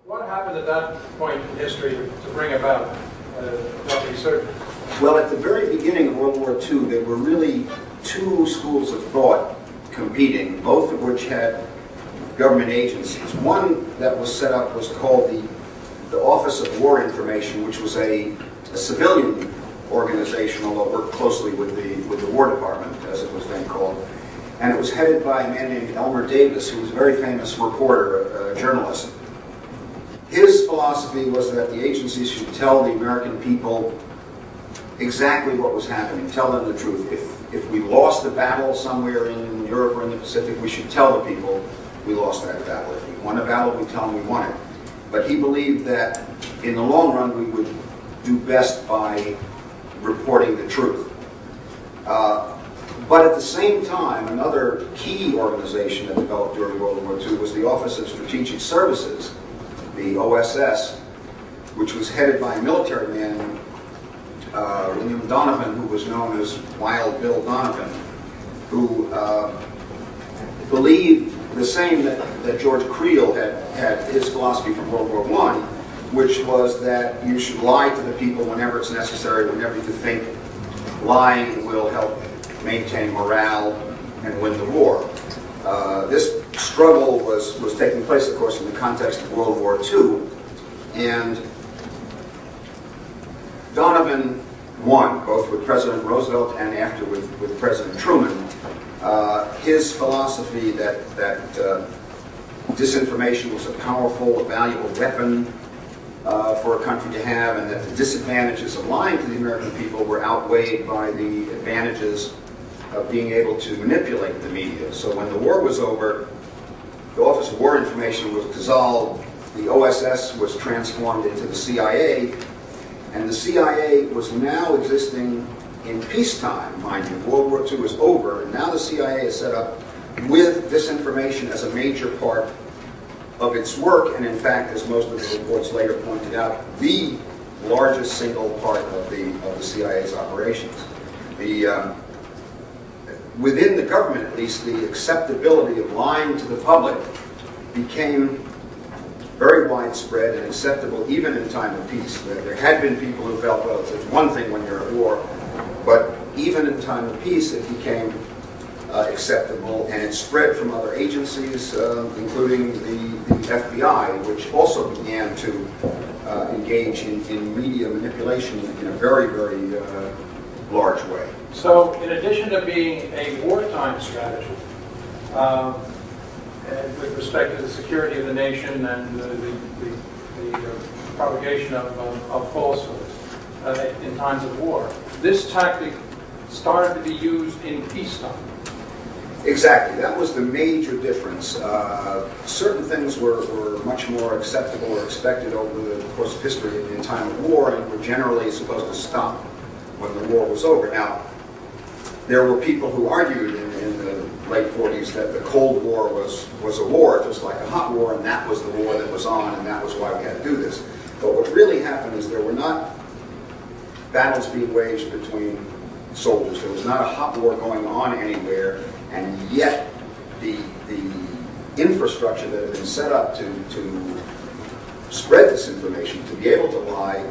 What happened at that point in history to bring about that resurgence? Well, at the very beginning of World War II, there were really two schools of thought competing, both of which had government agencies. One that was set up was called the Office of War Information, which was a civilian organization, although worked closely with the War Department, as it was then called. And it was headed by a man named Elmer Davis, who was a very famous reporter, a journalist. His philosophy was that the agencies should tell the American people exactly what was happening, tell them the truth. If we lost a battle somewhere in Europe or in the Pacific, we should tell the people we lost that battle. If we won a battle, we tell them we won it. But he believed that in the long run, we would do best by reporting the truth. But at the same time, another key organization that developed during World War II was the Office of Strategic Services, the OSS, which was headed by a military man, William Donovan, who was known as Wild Bill Donovan, who believed the same that George Creel had his philosophy from World War I, which was that you should lie to the people whenever it's necessary, whenever you think lying will help maintain morale and win the war. This struggle was taking place, of course, in the context of World War II, and Donovan won, both with President Roosevelt and after with President Truman. His philosophy that disinformation was a powerful, a valuable weapon for a country to have, and that the disadvantages of lying to the American people were outweighed by the advantages of being able to manipulate the media. So when the war was over, the Office of War Information was dissolved, the OSS was transformed into the CIA, and the CIA was now existing in peacetime, mind you. World War II was over, and now the CIA is set up with disinformation as a major part of its work, and in fact, as most of the reports later pointed out, the largest single part of the CIA's operations. Within the government, at least, the acceptability of lying to the public became very widespread and acceptable even in time of peace. There had been people who felt, well, it's one thing when you're at war, but even in time of peace, it became acceptable, and it spread from other agencies, including the FBI, which also began to engage in media manipulation in a very, very large way. So, in addition to being a wartime strategy, with respect to the security of the nation and the propagation of falsehoods in times of war, this tactic started to be used in peacetime. Exactly. That was the major difference. Certain things were much more acceptable or expected over the course of history in time of war, and were generally supposed to stop when the war was over. Now, there were people who argued in the late 40s that the Cold War was a war, just like a hot war, and that was the war that was on, and that was why we had to do this. But what really happened is there were not battles being waged between soldiers. There was not a hot war going on anywhere, and yet the infrastructure that had been set up to spread this information, to be able to lie,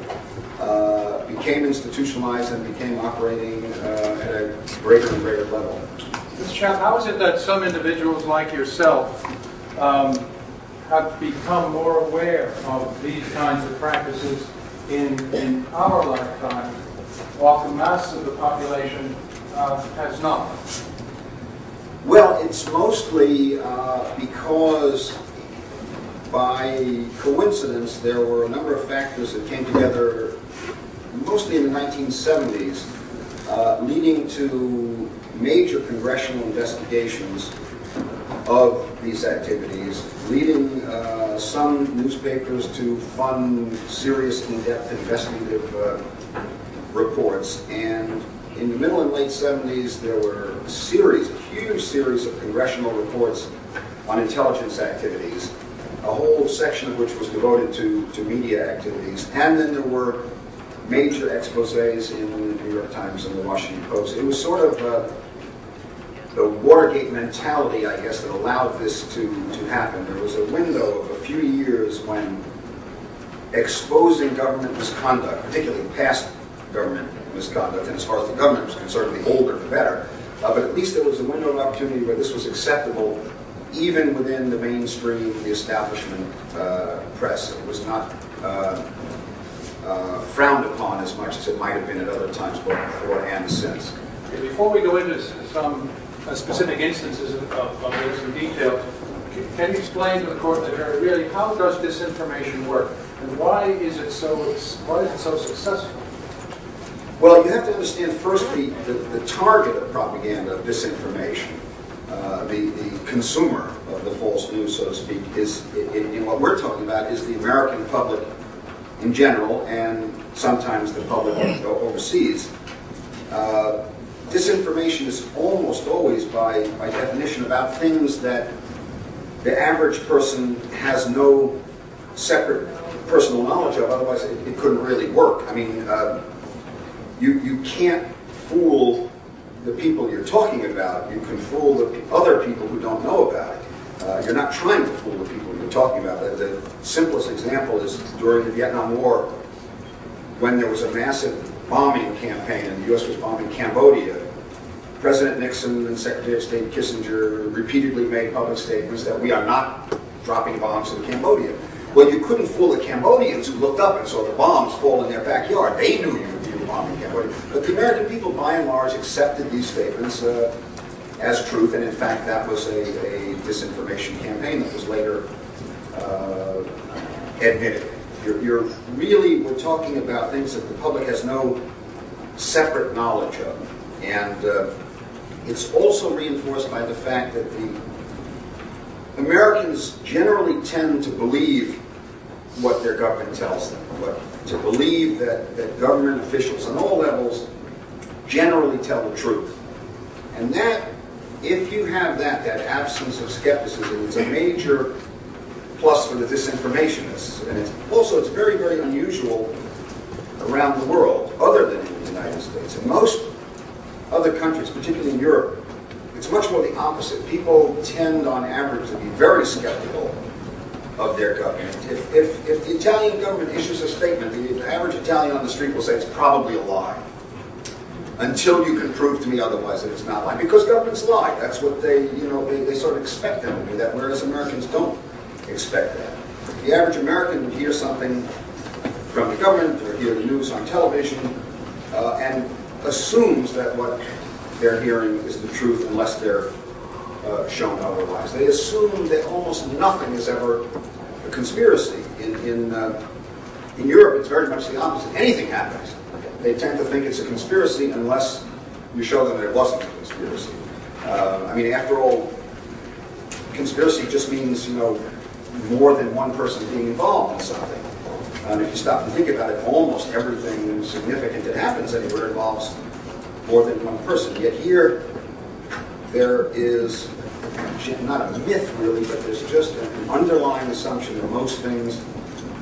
became institutionalized and became operating at a greater and greater level. Mr. Schaap, how is it that some individuals like yourself have become more aware of these kinds of practices in our lifetime, while the mass of the population has not? Well, it's mostly because by coincidence there were a number of factors that came together mostly in the 1970s, leading to major congressional investigations of these activities, leading some newspapers to fund serious, in-depth investigative reports. And in the middle and late 70s, there were a huge series of congressional reports on intelligence activities, a whole section of which was devoted to media activities. And then there were major exposés in the New York Times and the Washington Post. It was sort of the Watergate mentality, I guess, that allowed this to happen. There was a window of a few years when exposing government misconduct, particularly past government misconduct, and as far as the government was concerned, the older the better. But at least there was a window of opportunity where this was acceptable even within the mainstream, the establishment press. It was not frowned upon as much as it might have been at other times, both before and since. Before we go into some specific instances of this in detail, can you explain to the court that really how does disinformation work, and why is it so successful? Well, you have to understand first the target of propaganda, of disinformation, the consumer of the false news, so to speak, is in what we're talking about is the American public in general, and sometimes the public overseas. Disinformation is almost always, by definition, about things that the average person has no separate personal knowledge of, otherwise it couldn't really work. I mean, you can't fool the people you're talking about. You can fool the other people who don't know about it. You're not trying to fool the people you're talking about. The simplest example is during the Vietnam War, when there was a massive bombing campaign and the U.S. was bombing Cambodia. President Nixon and Secretary of State Kissinger repeatedly made public statements that we are not dropping bombs in Cambodia. Well, you couldn't fool the Cambodians who looked up and saw the bombs fall in their backyard. They knew you were bombing Cambodia. But the American people, by and large, accepted these statements as truth, and in fact, that was a disinformation campaign that was later admitted. We're talking about things that the public has no separate knowledge of, and it's also reinforced by the fact that the Americans generally tend to believe what their government tells them, to believe that government officials on all levels generally tell the truth. And that, if you have that absence of skepticism, it's a major plus for the disinformationists. And it's very, very unusual around the world, other than in the United States. In most other countries, particularly in Europe, it's much more the opposite. People tend, on average, to be very skeptical of their government. If the Italian government issues a statement, the average Italian on the street will say it's probably a lie, until you can prove to me otherwise that it's not a lie. Because governments lie. That's what they sort of expect them to do that, whereas Americans don't expect that. The average American would hear something from the government or hear the news on television and assumes that what they're hearing is the truth unless they're shown otherwise. They assume that almost nothing is ever a conspiracy. In Europe, it's very much the opposite. Anything happens, they tend to think it's a conspiracy unless you show them that it wasn't a conspiracy. I mean, after all, conspiracy just means, more than one person being involved in something. And if you stop and think about it, almost everything significant that happens anywhere involves more than one person. Yet here, there is not a myth really, but there's just an underlying assumption that most things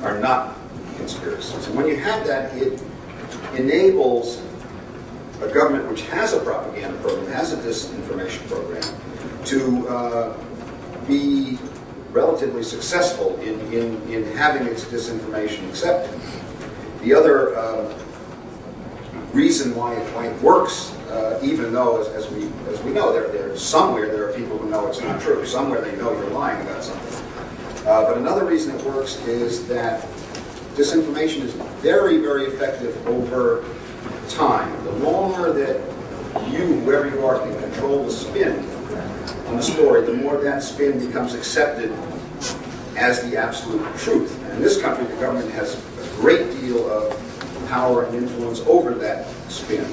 are not conspiracies. And when you have that, it enables a government which has a propaganda program, has a disinformation program, to be relatively successful in having its disinformation accepted. The other reason why it works, even though, as we know, somewhere there are people who know it's not true. Somewhere they know you're lying about something. But another reason it works is that disinformation is very, very effective over time. The longer that you, whoever you are, can control the spin on the story, the more that spin becomes accepted as the absolute truth. And in this country, the government has a great deal of power and influence over that spin.